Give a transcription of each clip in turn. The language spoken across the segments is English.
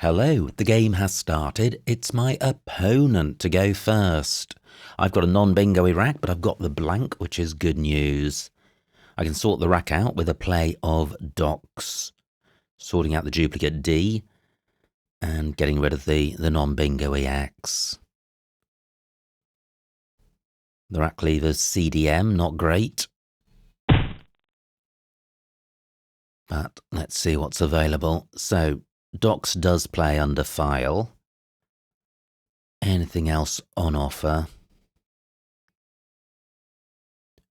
Hello, the game has started. It's my opponent to go first. I've got a non-bingo-y rack, but I've got the blank, which is good news. I can sort the rack out with a play of docks, sorting out the duplicate D and getting rid of the non-bingo-y X. The rack lever's CDM, not great. But let's see what's available. So, Docs does play under file. Anything else on offer?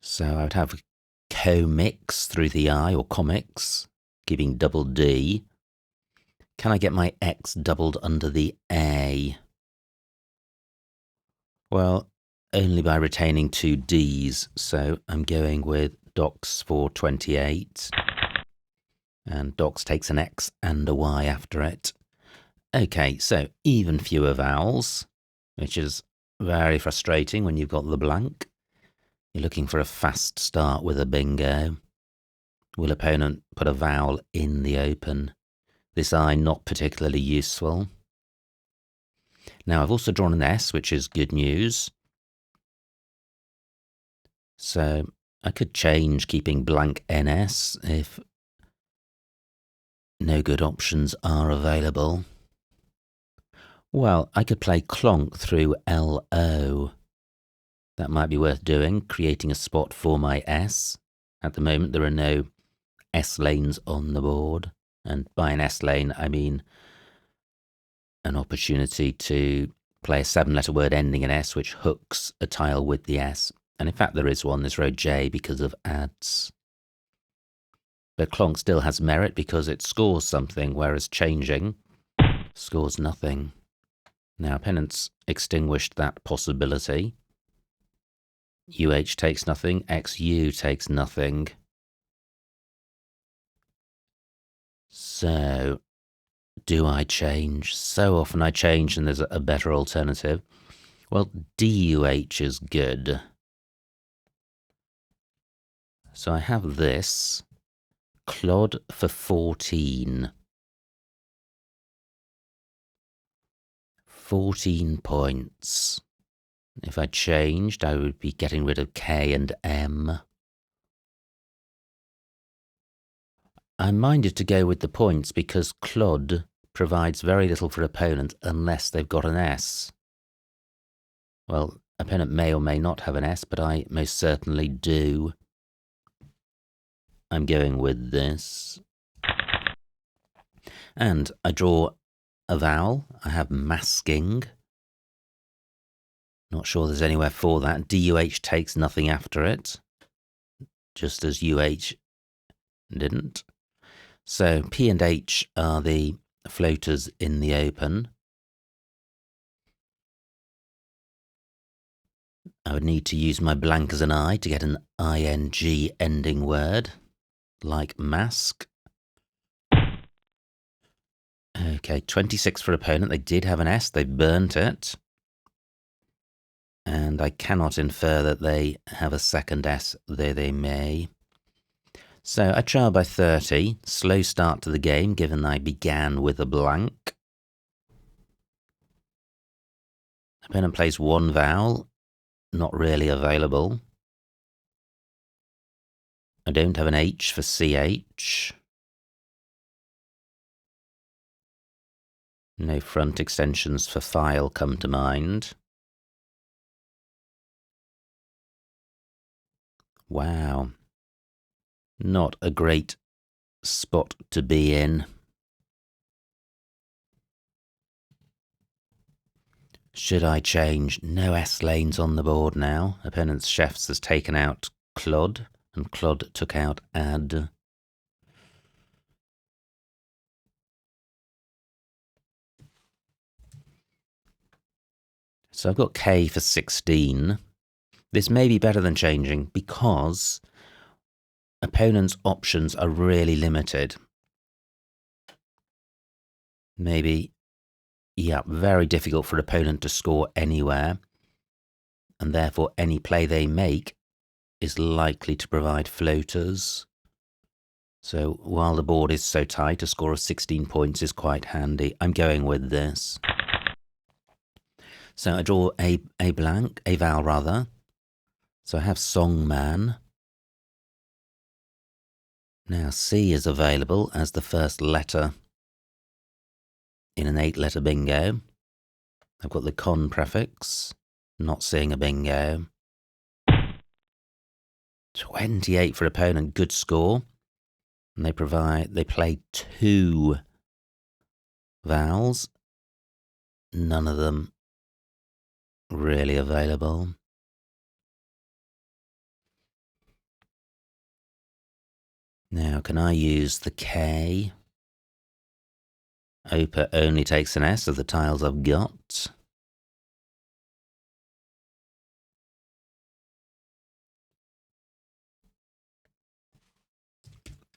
So I would have co-mix through the I, or comics, giving double D. Can I get my X doubled under the A? Well, only by retaining two Ds, so I'm going with Docs for 28. And Docs takes an X and a Y after it. Okay, so even fewer vowels, which is very frustrating when you've got the blank. You're looking for a fast start with a bingo. Will opponent put a vowel in the open? This I not particularly useful. Now I've also drawn an S, which is good news. So I could change keeping blank NS if no good options are available. Well, I could play clonk through LO. That might be worth doing, creating a spot for my S. At the moment, there are no S lanes on the board. And by an S lane, I mean an opportunity to play a 7-letter word ending in S, which hooks a tile with the S. And in fact, there is one, this row J, because of adds. But clonk still has merit because it scores something, whereas changing scores nothing. Now, opponents extinguished that possibility. UH takes nothing, XU takes nothing. So, do I change? So often I change and there's a better alternative. Well, DUH is good. So I have this. Clod for 14. 14 points. If I changed, I would be getting rid of K and M. I'm minded to go with the points because Clod provides very little for opponent unless they've got an S. Well, opponent may or may not have an S, but I most certainly do. I'm going with this. And I draw a vowel. I have masking. Not sure there's anywhere for that. DUH takes nothing after it, just as UH didn't. So P and H are the floaters in the open. I would need to use my blank as an I to get an ING ending word, like mask. Okay, 26 for opponent. They did have an S. They burnt it. And I cannot infer that they have a second S, though they may. So I trail by 30. Slow start to the game, given I began with a blank. Opponent plays one vowel. Not really available. I don't have an H for CH. No front extensions for file come to mind. Wow. Not a great spot to be in. Should I change? No S lanes on the board now. Opponent's chefs has taken out Clod, and Clod took out Add. So I've got K for 16. This may be better than changing because opponent's options are really limited. Maybe, yeah, very difficult for an opponent to score anywhere, and therefore any play they make is likely to provide floaters. So while the board is so tight, a score of 16 points is quite handy. I'm going with this. So I draw a vowel rather. So I have Songman. Now C is available as the first letter in an 8-letter bingo. I've got the con prefix, not seeing a bingo. 28 for opponent, good score. And they play 2 vowels. None of them really available. Now, can I use the K? Opa only takes an S of the tiles I've got.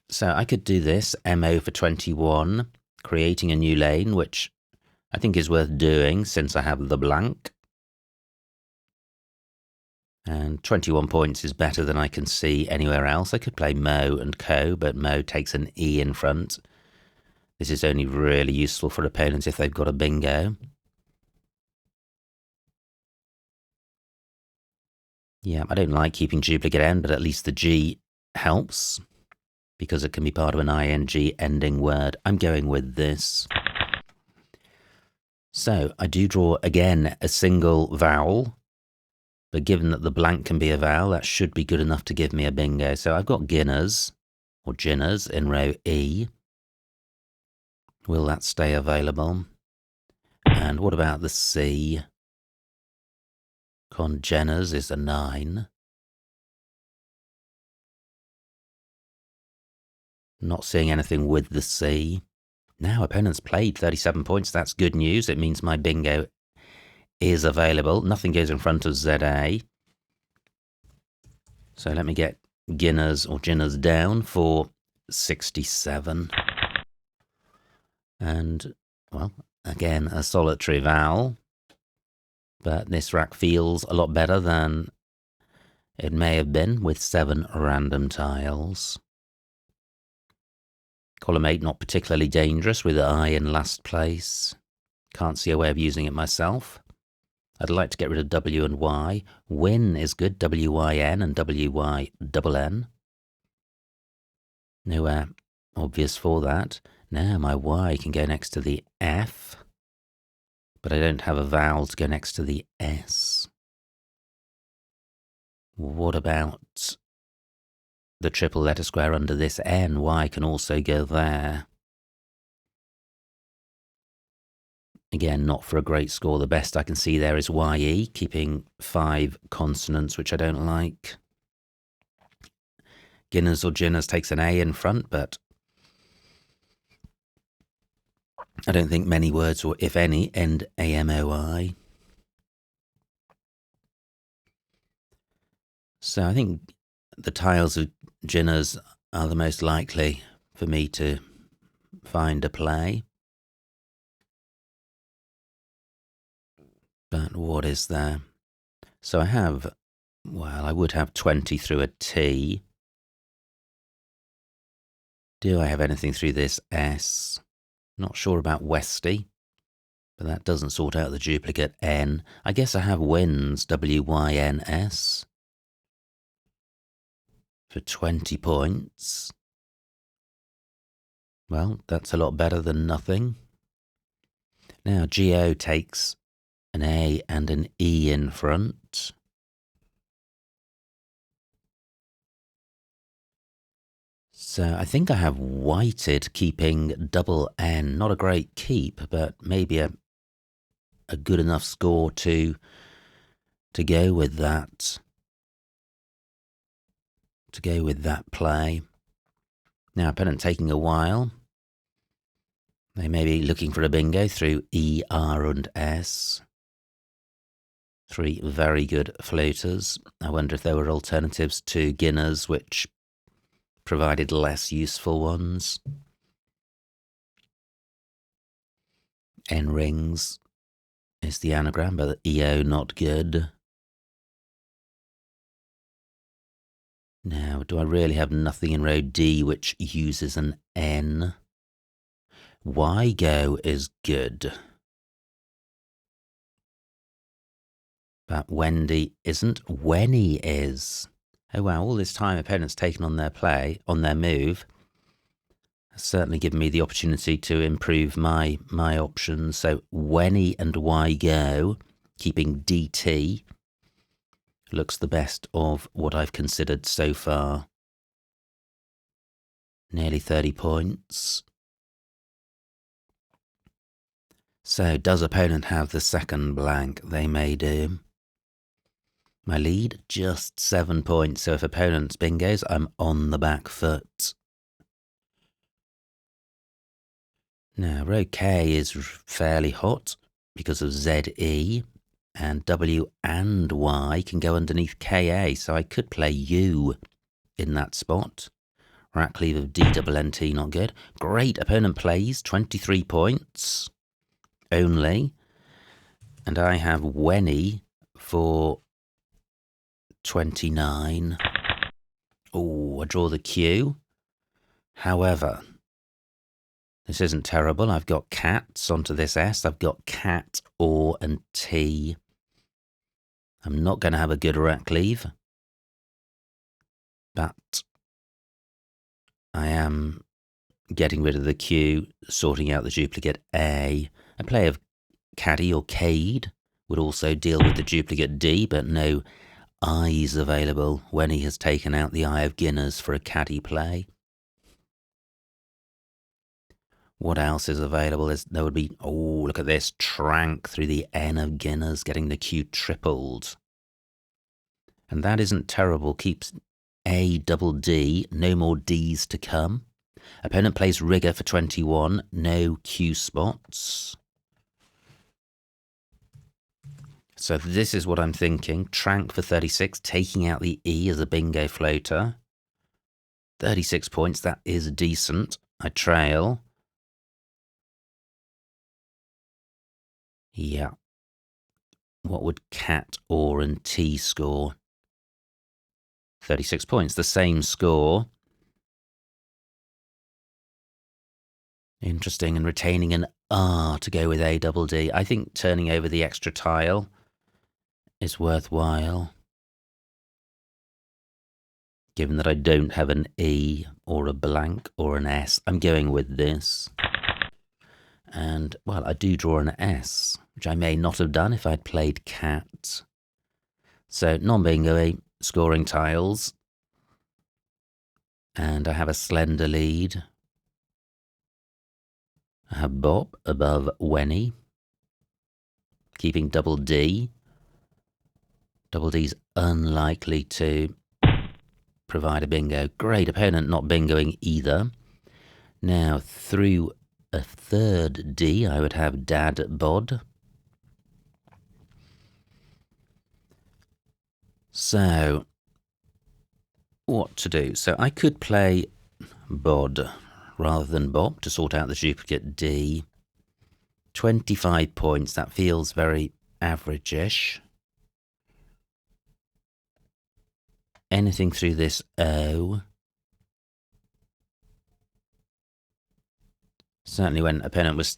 So I could do this, MO for 21, creating a new lane, which I think is worth doing since I have the blank. And 21 points is better than I can see anywhere else. I could play Mo and Co, but Mo takes an E in front. This is only really useful for opponents if they've got a bingo. Yeah, I don't like keeping duplicate N, but at least the G helps because it can be part of an ing ending word. I'm going with this. So I do draw again a single vowel. But given that the blank can be a vowel, that should be good enough to give me a bingo. So I've got Guinness, or Ginners, in row E. Will that stay available? And what about the C? Congeners is a 9. Not seeing anything with the C. Now opponents played 37 points. That's good news. It means my bingo is available. Nothing goes in front of ZA. So let me get Guinness or Ginners down for 67. And, well, again, a solitary vowel. But this rack feels a lot better than it may have been with 7 random tiles. Column 8 not particularly dangerous with I in last place. Can't see a way of using it myself. I'd like to get rid of W and Y. Win is good, W-Y-N and W-Y-double-N. Nowhere obvious for that. Now my Y can go next to the F, but I don't have a vowel to go next to the S. What about the triple letter square under this N? Y can also go there. Again, not for a great score. The best I can see there is YE, keeping 5 consonants, which I don't like. Guinness or Ginners takes an A in front, but I don't think many words, or if any, end AMOI. So I think the tiles of Ginners are the most likely for me to find a play. But what is there? So I have, well, I would have 20 through a T. Do I have anything through this S? Not sure about Westy, but that doesn't sort out the duplicate N. I guess I have Wins, W-Y-N-S, for 20 points. Well, that's a lot better than nothing. Now, G-O takes an A and an E in front. So I think I have whited, keeping double N. Not a great keep, but maybe a good enough score to go with that. To go with that play. Now, opponent taking a while. They may be looking for a bingo through E, R, and S. 3 very good floaters. I wonder if there were alternatives to Guinness, which provided less useful ones. N rings is the anagram, but EO not good. Now, do I really have nothing in row D which uses an N? Y go is good. But Wendy isn't. Wenny is. Oh wow, all this time opponents taken on their play, on their move, has certainly given me the opportunity to improve my options. So Wenny and Y go, keeping DT, looks the best of what I've considered so far. Nearly 30 points. So does opponent have the second blank? They may do. My lead, just 7 points, so if opponent's bingos, I'm on the back foot. Now, row K is fairly hot because of ZE, and W and Y can go underneath KA, so I could play U in that spot. Rack leave of DNNT, not good. Great, opponent plays 23 points only, and I have Wenny for 29. Oh, I draw the Q. However, this isn't terrible. I've got cats onto this S. I've got cat, or, and T. I'm not going to have a good rack leave, but I am getting rid of the Q, sorting out the duplicate A. A play of caddy or cade would also deal with the duplicate D, but no I's available when he has taken out the Eye of Guinness for a caddy play. What else is available? There would be, oh, look at this, Trank through the N of Guinness, getting the Q tripled. And that isn't terrible, keeps A double D, no more D's to come. Opponent plays Rigger for 21, no Q spots. So this is what I'm thinking, Trank for 36, taking out the E as a bingo floater. 36 points, that is decent. I trail. Yeah. What would cat, or, and T score? 36 points, the same score. Interesting, and retaining an R to go with A double D. I think turning over the extra tile is worthwhile, given that I don't have an E or a blank or an S. I'm going with this. And, well, I do draw an S, which I may not have done if I'd played cat. So, non-bingo, scoring tiles. And I have a slender lead. I have Bob above Wenny, keeping double D. Double D's unlikely to provide a bingo. Great, opponent not bingoing either. Now, through a third D, I would have Dad Bod. So, what to do? So I could play Bod rather than Bob to sort out the duplicate D. 25 points, that feels very average-ish. Anything through this O. Certainly when opponent was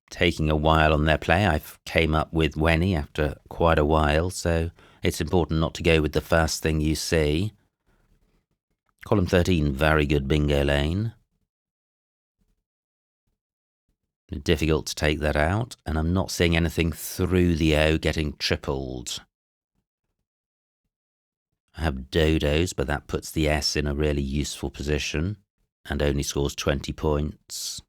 taking a while on their play, I came up with Wenny after quite a while, so it's important not to go with the first thing you see. Column 13, very good bingo lane. Difficult to take that out, and I'm not seeing anything through the O getting tripled. I have dodos, but that puts the S in a really useful position and only scores 20 points.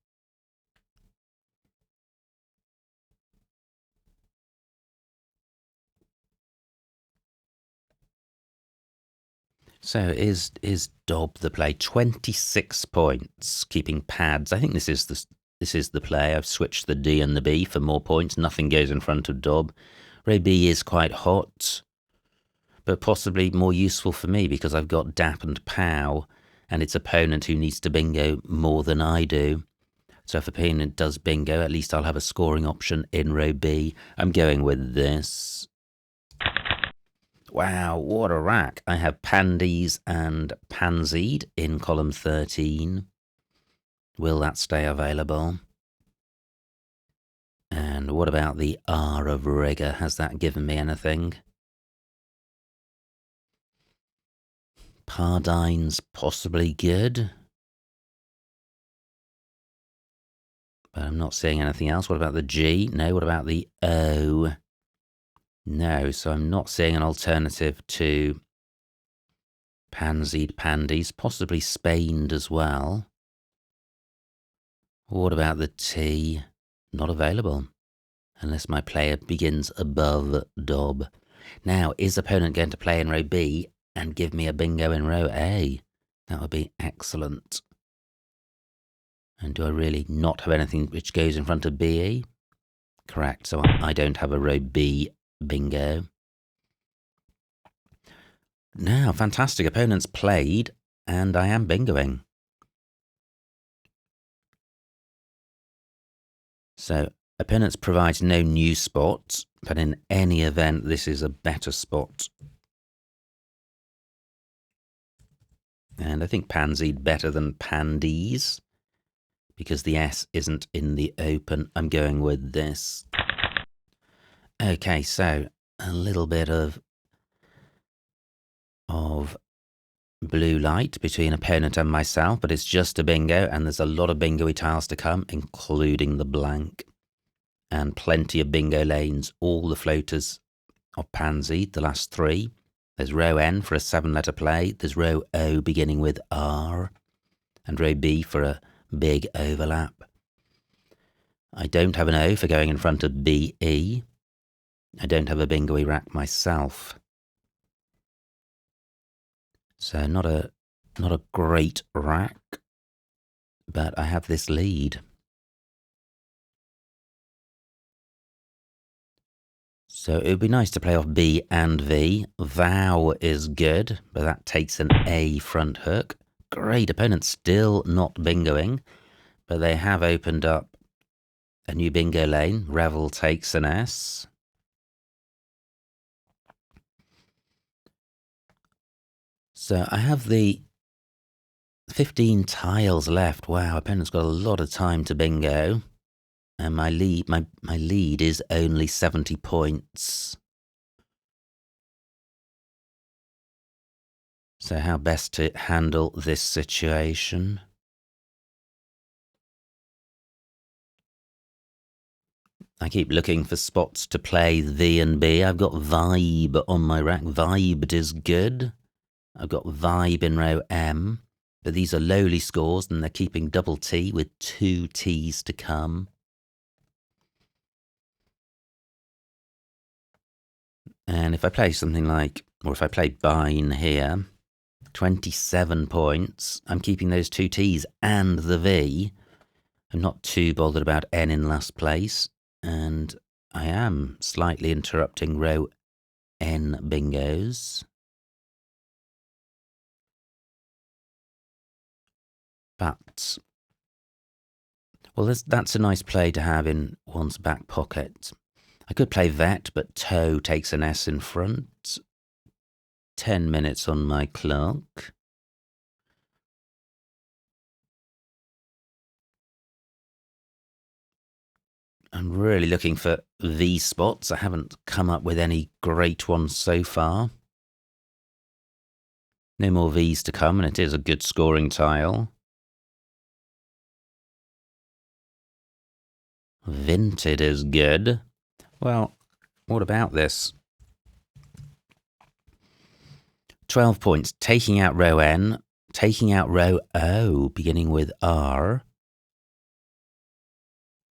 So is Dob the play? 26 points, keeping pads. I think this is the play. I've switched the D and the B for more points. Nothing goes in front of Dob. Row B is quite hot, but possibly more useful for me because I've got Dap and Pow and its opponent who needs to bingo more than I do. So if opponent does bingo, at least I'll have a scoring option in row B. I'm going with this. Wow, what a rack. I have pandies and pansied in column 13. Will that stay available? And what about the R of rigor? Has that given me anything? Pardine's possibly good. But I'm not seeing anything else. What about the G? No. What about the O? No. So I'm not seeing an alternative to pansied pandies. Possibly Spained as well. What about the T? Not available. Unless my player begins above Dob. Now, is opponent going to play in row B and give me a bingo in row A? That would be excellent. And do I really not have anything which goes in front of BE? Correct, so I don't have a row B bingo. Now, fantastic. Opponents played, and I am bingoing. So, opponents provides no new spots, but in any event, this is a better spot. And I think pansied better than pandies, because the S isn't in the open. I'm going with this. Okay, so a little bit of blue light between opponent and myself, but it's just a bingo, and there's a lot of bingo-y tiles to come, including the blank, and plenty of bingo lanes, all the floaters of pansy, the last three. There's row N for a 7-letter play, there's row O beginning with R, and row B for a big overlap. I don't have an O for going in front of BE. I don't have a bingo-y rack myself. So not a great rack, but I have this lead. So it would be nice to play off B and V. Vow is good, but that takes an A front hook. Great, opponent still not bingoing, but they have opened up a new bingo lane. Revel takes an S. So I have the 15 tiles left. Wow, opponent's got a lot of time to bingo. And my lead is only 70 points. So how best to handle this situation? I keep looking for spots to play V and B. I've got Vibe on my rack. Vibed is good. I've got Vibe in row M. But these are lowly scores, and they're keeping double T with 2 T's to come. And if I play something like, or if I play Bine here, 27 points, I'm keeping those 2 T's and the V. I'm not too bothered about N in last place, and I am slightly interrupting row N bingos. But, well, that's a nice play to have in one's back pocket. I could play Vet, but Toe takes an S in front. 10 minutes on my clock. I'm really looking for V spots. I haven't come up with any great ones so far. No more V's to come, and it is a good scoring tile. Vinted is good. Well, what about this? 12 points, taking out row N, taking out row O, beginning with R,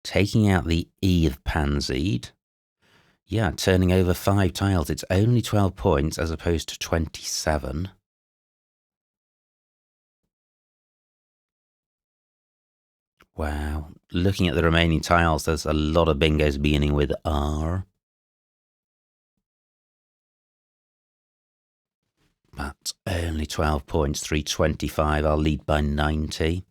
taking out the E of pansied. Yeah, turning over 5 tiles. It's only 12 points as opposed to 27. Wow. Looking at the remaining tiles, there's a lot of bingos beginning with R. But only 12 points, 325. I'll lead by 90.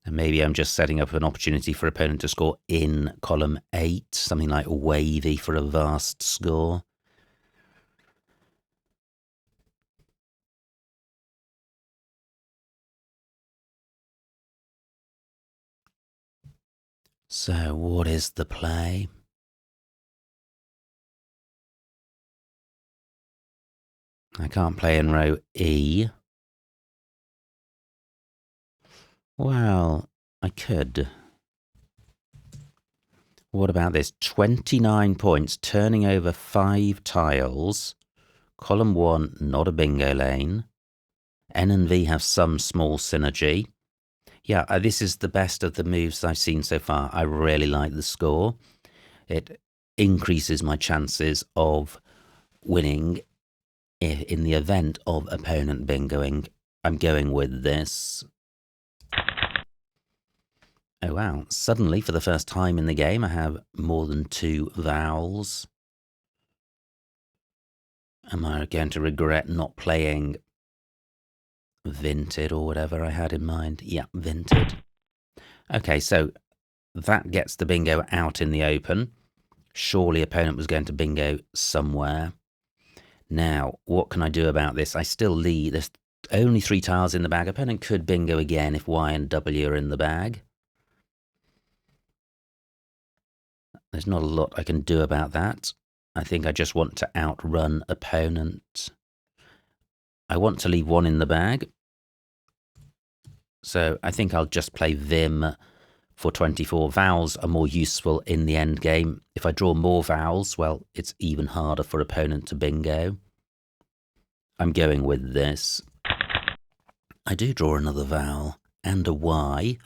And maybe I'm just setting up an opportunity for opponent to score in column 8, something like Wavy for a vast score. So what is the play? I can't play in row E. Well, I could. What about this? 29 points, turning over 5 tiles. Column 1, not a bingo lane. N and V have some small synergy. Yeah, this is the best of the moves I've seen so far. I really like the score. It increases my chances of winning in the event of opponent bingoing. I'm going with this. Oh wow, suddenly for the first time in the game I have more than 2 vowels. Am I going to regret not playing Vinted or whatever I had in mind? Yeah, Vinted. Okay, so that gets the bingo out in the open. Surely opponent was going to bingo somewhere. Now, what can I do about this? I still lead. There's only 3 tiles in the bag. Opponent could bingo again if Y and W are in the bag. There's not a lot I can do about that. I think I just want to outrun opponent. I want to leave 1 in the bag. So I think I'll just play Vim for 24. Vowels are more useful in the end game. If I draw more vowels, well, it's even harder for opponent to bingo. I'm going with this. I do draw another vowel and a Y.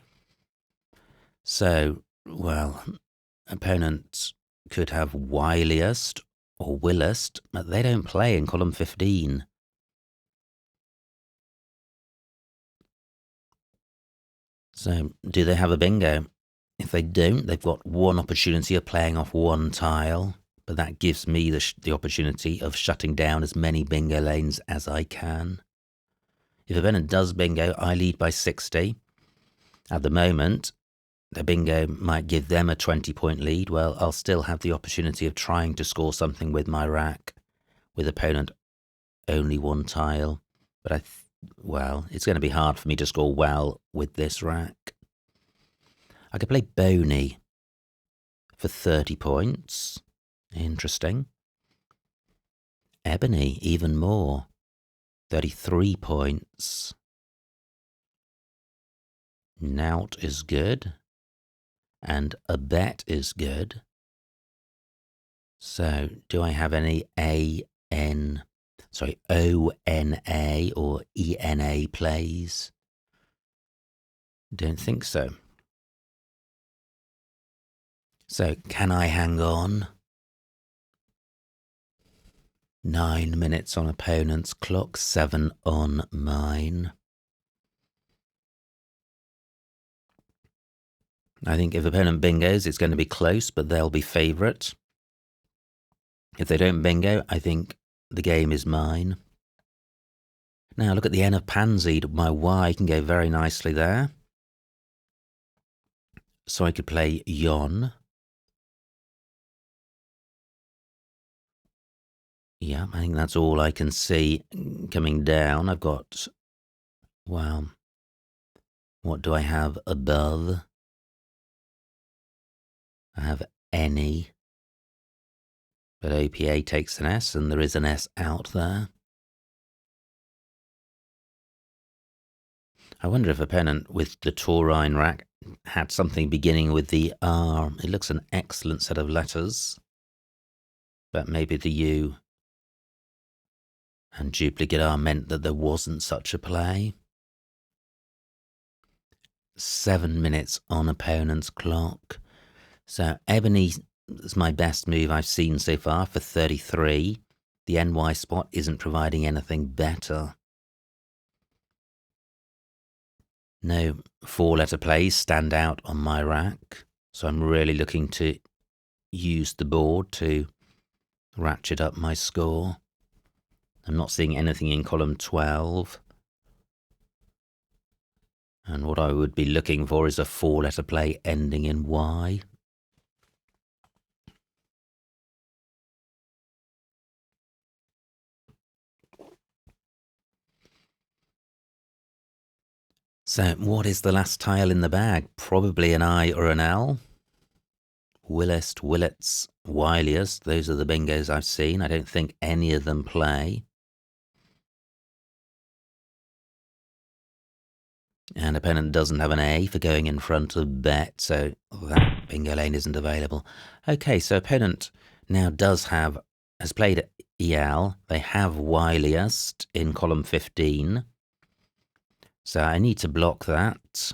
So, well, opponent could have wiliest or willest, but they don't play in column 15. So, do they have a bingo? If they don't, they've got 1 opportunity of playing off 1 tile, but that gives me the opportunity of shutting down as many bingo lanes as I can. If opponent does bingo, I lead by 60. At the moment, the bingo might give them a 20-point lead. Well, I'll still have the opportunity of trying to score something with my rack, with opponent only 1 tile. But well, it's going to be hard for me to score well with this rack. I could play Boney for 30 points. Interesting. Ebony, even more. 33 points. Nout is good. And a bet is good. So, do I have any ONA or ENA plays? Don't think so. So, can I hang on? 9 minutes on opponent's clock, 7 on mine. I think if opponent bingos, it's going to be close, but they'll be favourite. If they don't bingo, I think the game is mine. Now, look at the N of Pansy. My Y can go very nicely there. So I could play Yon. Yeah, I think that's all I can see coming down. I've got, well, what do I have above? I have any, but OPA takes an S, and there is an S out there. I wonder if opponent with the Taurine rack had something beginning with the R. It looks an excellent set of letters, but maybe the U and duplicate R meant that there wasn't such a play. 7 minutes on opponent's clock. So Ebony is my best move I've seen so far for 33. The NY spot isn't providing anything better. No 4-letter plays stand out on my rack, so I'm really looking to use the board to ratchet up my score. I'm not seeing anything in column 12. And what I would be looking for is a 4-letter play ending in Y. So what is the last tile in the bag? Probably an I or an L. Willist, Willets, Wiliest, those are the bingos I've seen. I don't think any of them play. And opponent doesn't have an A for going in front of bet, so that bingo lane isn't available. Okay, so opponent now has played EL. They have Wiliest in column 15. So I need to block that.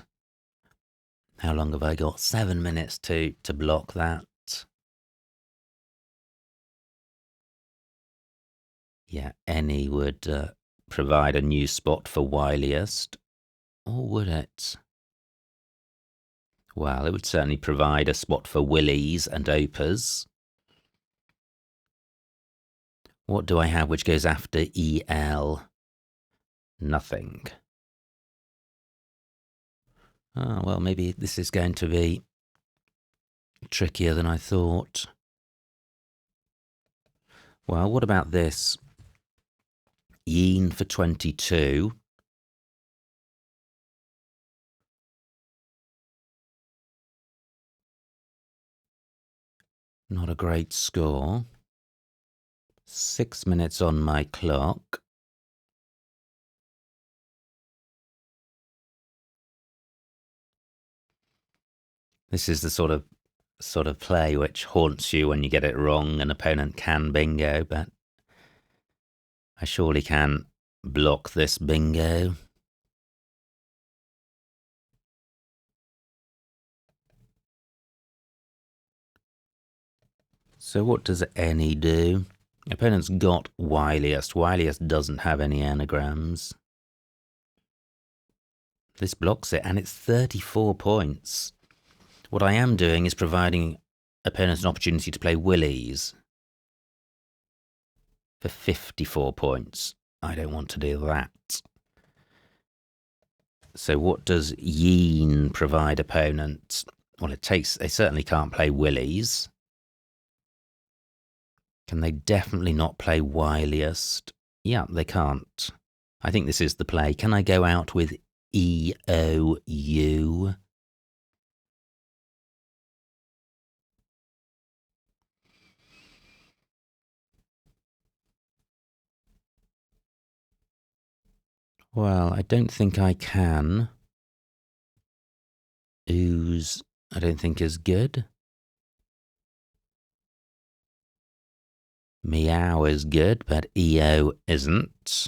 How long have I got? 7 minutes to block that. Yeah, any would provide a new spot for Wiliest. Or would it? Well, it would certainly provide a spot for Willies and Opers. What do I have which goes after EL? Nothing. Oh, well, maybe this is going to be trickier than I thought. Well, what about this? Yeen for 22. Not a great score. 6 minutes on my clock. This is the sort of play which haunts you when you get it wrong. An opponent can bingo, but I surely can block this bingo. So what does any do? Opponent's got Wiliest. Wiliest doesn't have any anagrams. This blocks it, and it's 34 points. What I am doing is providing opponents an opportunity to play Willies for 54 points. I don't want to do that. So what does Yeen provide opponents? Well, they certainly can't play Willies. Can they definitely not play Wiliest? Yeah, they can't. I think this is the play. Can I go out with EOU? Well, I don't think I can. Ooze, I don't think is good. Meow is good, but EO isn't.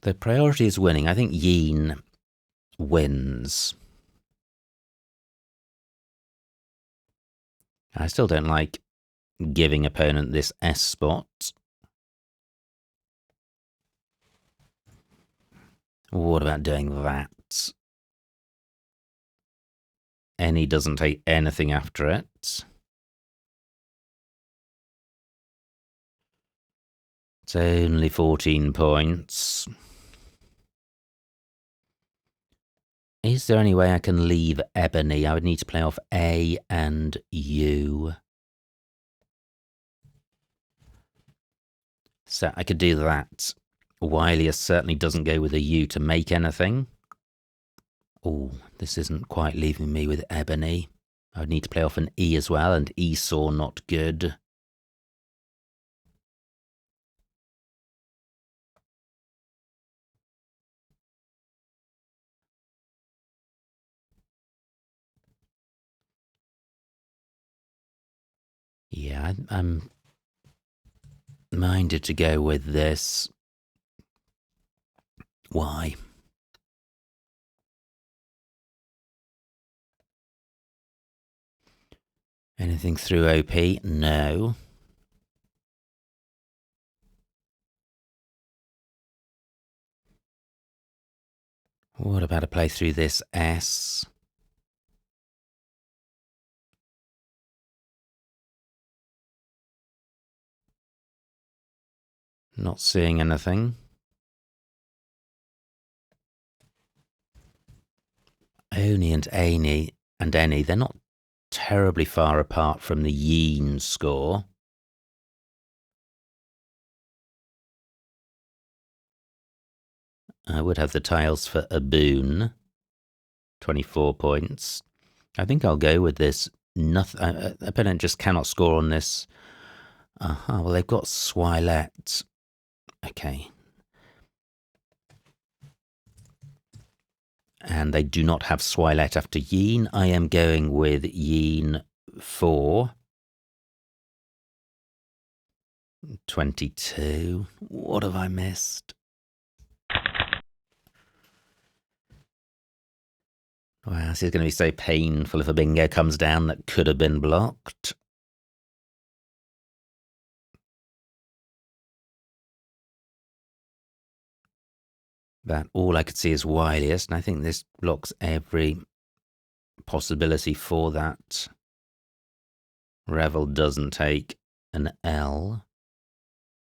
The priority is winning. I think Yeen wins. I still don't like giving opponent this S spot. What about doing that? Any doesn't take anything after it. It's only 14 points. Is there any way I can leave Ebony? I would need to play off A and U. So I could do that. Wiliest certainly doesn't go with a U to make anything. Oh, this isn't quite leaving me with Ebony. I would need to play off an E as well, and Esau not good. Yeah, I'm minded to go with this. Why? Anything through OP? No. What about a play through this S? Not seeing anything. Oni and Any, they're not terribly far apart from the Yeen score. I would have the tiles for a boon. 24 points. I think I'll go with this. Opponent just cannot score on this. Well, they've got Swilette. Okay. And they do not have Swilette after Yeen. I am going with Yeen 4. 22. What have I missed? Wow, this is going to be so painful if a bingo comes down that could have been blocked. That all I could see is wiliest, and I think this blocks every possibility for that. Revel doesn't take an L,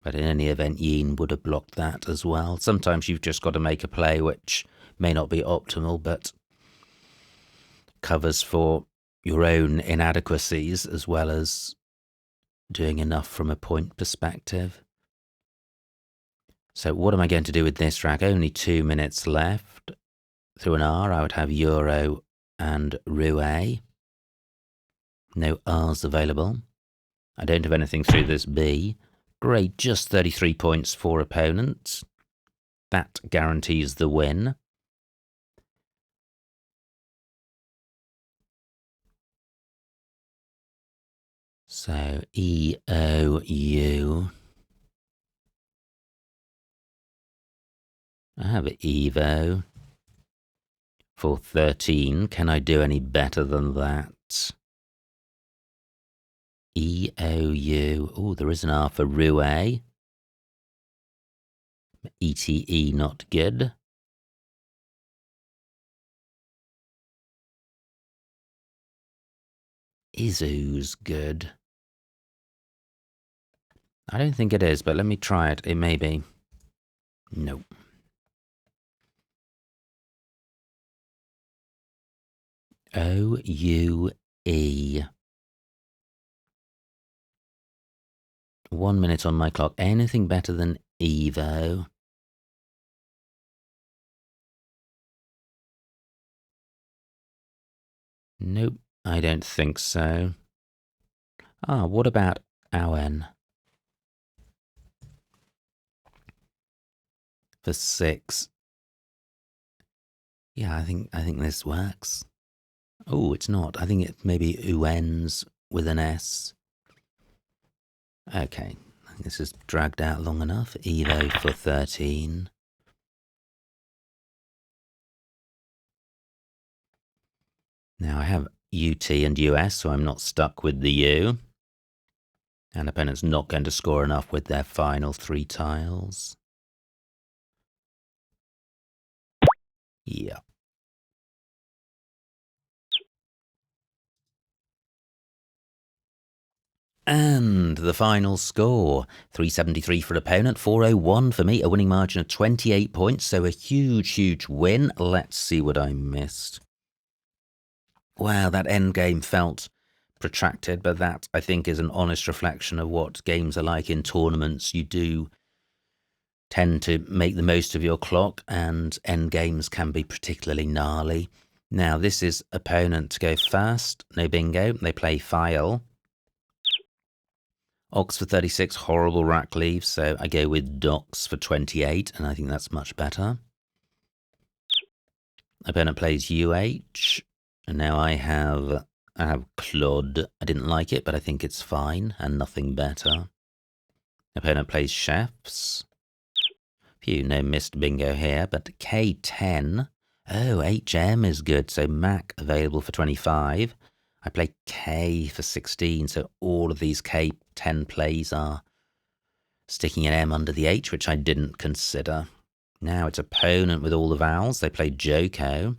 but in any event, Yeen would have blocked that as well. Sometimes you've just got to make a play which may not be optimal, but covers for your own inadequacies as well as doing enough from a point perspective. So what am I going to do with this track? Only 2 minutes left. Through an R, I would have Euro and Roue. No R's available. I don't have anything through this B. Great, just 33 points for opponents. That guarantees the win. So E-O-U. I have Evo for 13. Can I do any better than that? E-O-U. Oh, there is an R for Roue. E-T-E, not good. Izu's good. I don't think it is, but let me try it. It may be. Nope. O-U-E. 1 minute on my clock. Anything better than Evo? Nope, I don't think so. What about Owen? For 6. Yeah, I think this works. Oh, it's not. I think it maybe Uens with an S. Okay, I think this is dragged out long enough. Evo for 13. Now I have UT and US, so I'm not stuck with the U. And opponent's not going to score enough with their final 3 tiles. Yeah. And the final score, 373 for opponent, 401 for me, a winning margin of 28 points, so a huge, huge win. Let's see what I missed. Wow, that endgame felt protracted, but that, I think, is an honest reflection of what games are like in tournaments. You do tend to make the most of your clock, and endgames can be particularly gnarly. Now, this is opponent to go fast, no bingo, they play file. Ox for 36, horrible rack leaves, so I go with Docs for 28, and I think that's much better. Opponent plays UH, and now I have Claude. I didn't like it, but I think it's fine, and nothing better. Opponent plays Chefs. Phew, no missed bingo here, but K10. Oh, HM is good, so Mac available for 25. I play K for 16, so all of these K10 plays are sticking an M under the H, which I didn't consider. Now it's opponent with all the vowels. They play Joko.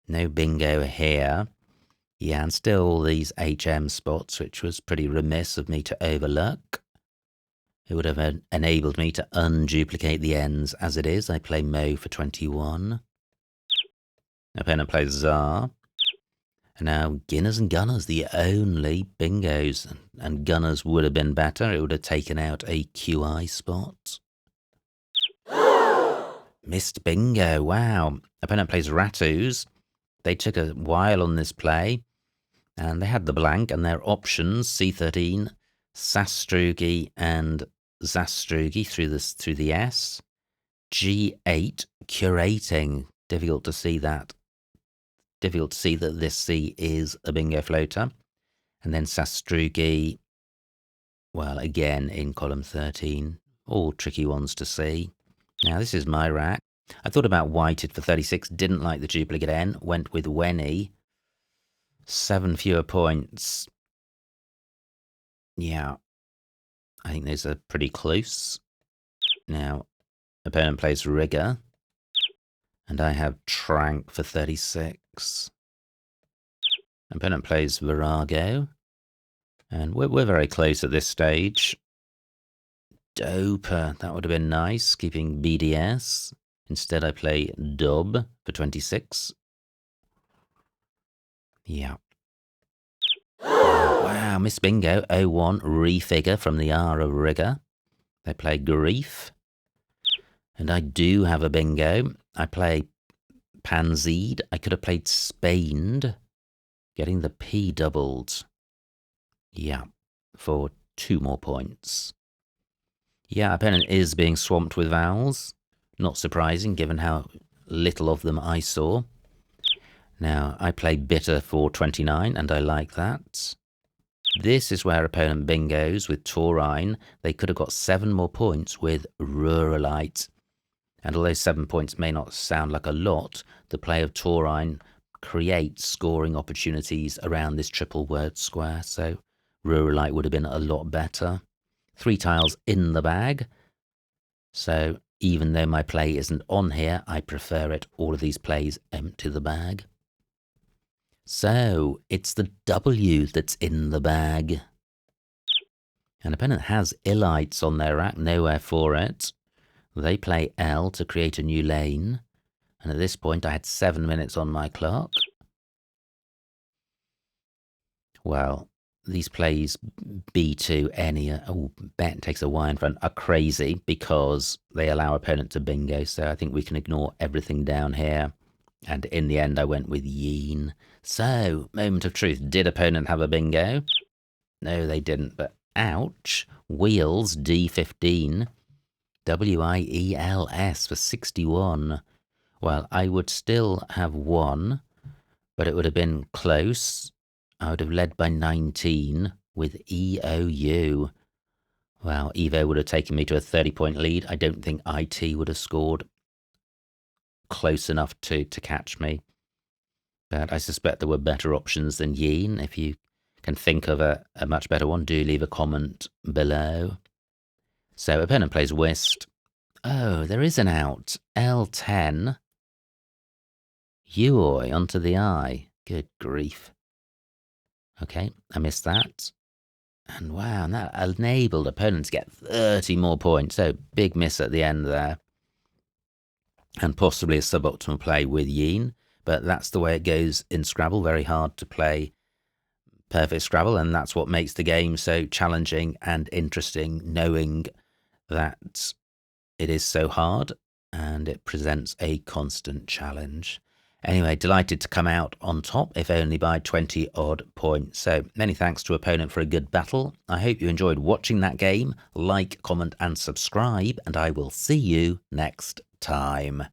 No bingo here. Yeah, and still all these HM spots, which was pretty remiss of me to overlook. It would have enabled me to unduplicate the ends as it is. I play Mo for 21. Opponent plays Czar. And now Guinness and Gunners, the only bingos. And Gunners would have been better. It would have taken out a QI spot. Missed bingo, wow. Opponent plays Ratus. they took a while on this play, and they had the blank, and their options, C13, Sastrugi and Zastrugi through the S, G8, curating, difficult to see that this C is a bingo floater, and then Sastrugi, well, again in column 13, all tricky ones to see. Now this is my rack. I thought about whited for 36, didn't like the duplicate N, went with Wenny. 7 fewer points. Yeah, I think those are pretty close. Now, opponent plays Rigger, and I have Trank for 36. Opponent plays Virago, and we're very close at this stage. Doper, that would have been nice, keeping BDS. Instead, I play Dub for 26. Yeah. Wow, Miss Bingo, 01, refigure from the R of Rigger. They play Grief. And I do have a bingo. I play Pansied. I could have played Spaned, getting the P doubled. Yeah, for 2 more points. Yeah, opponent is being swamped with vowels. Not surprising, given how little of them I saw. Now, I play Bitter for 29, and I like that. This is where opponent bingos with Taurine. They could have got 7 more points with Ruralite. And although 7 points may not sound like a lot, the play of Taurine creates scoring opportunities around this triple word square, so Ruralite would have been a lot better. 3 tiles in the bag, so even though my play isn't on here, I prefer it. All of these plays empty the bag. So it's the W that's in the bag. An opponent has Illites on their rack, nowhere for it. They play L to create a new lane, and at this point I had 7 minutes on my clock. Well, these plays B2, any, bet takes a Y in front, are crazy because they allow opponent to bingo, so I think we can ignore everything down here. And in the end I went with Yeen. So, moment of truth, did opponent have a bingo? No, they didn't, but ouch, Wheels D15. WIELS for 61. Well, I would still have won, but it would have been close. I would have led by 19 with EOU. Well, Evo would have taken me to a 30-point lead. I don't think IT would have scored close enough to catch me. But I suspect there were better options than Yeen. If you can think of a much better one, do leave a comment below. So opponent plays Whist. Oh, there is an out. L10. Uoi onto the I. Good grief. Okay, I missed that. And wow, and that enabled opponents to get 30 more points. So big miss at the end there. And possibly a suboptimal play with Yeen. But that's the way it goes in Scrabble. Very hard to play perfect Scrabble. And that's what makes the game so challenging and interesting, knowing that it is so hard and it presents a constant challenge. Anyway, delighted to come out on top, if only by 20 odd points. So many thanks to opponent for a good battle. I hope you enjoyed watching that game. Like, comment and subscribe, and I will see you next time.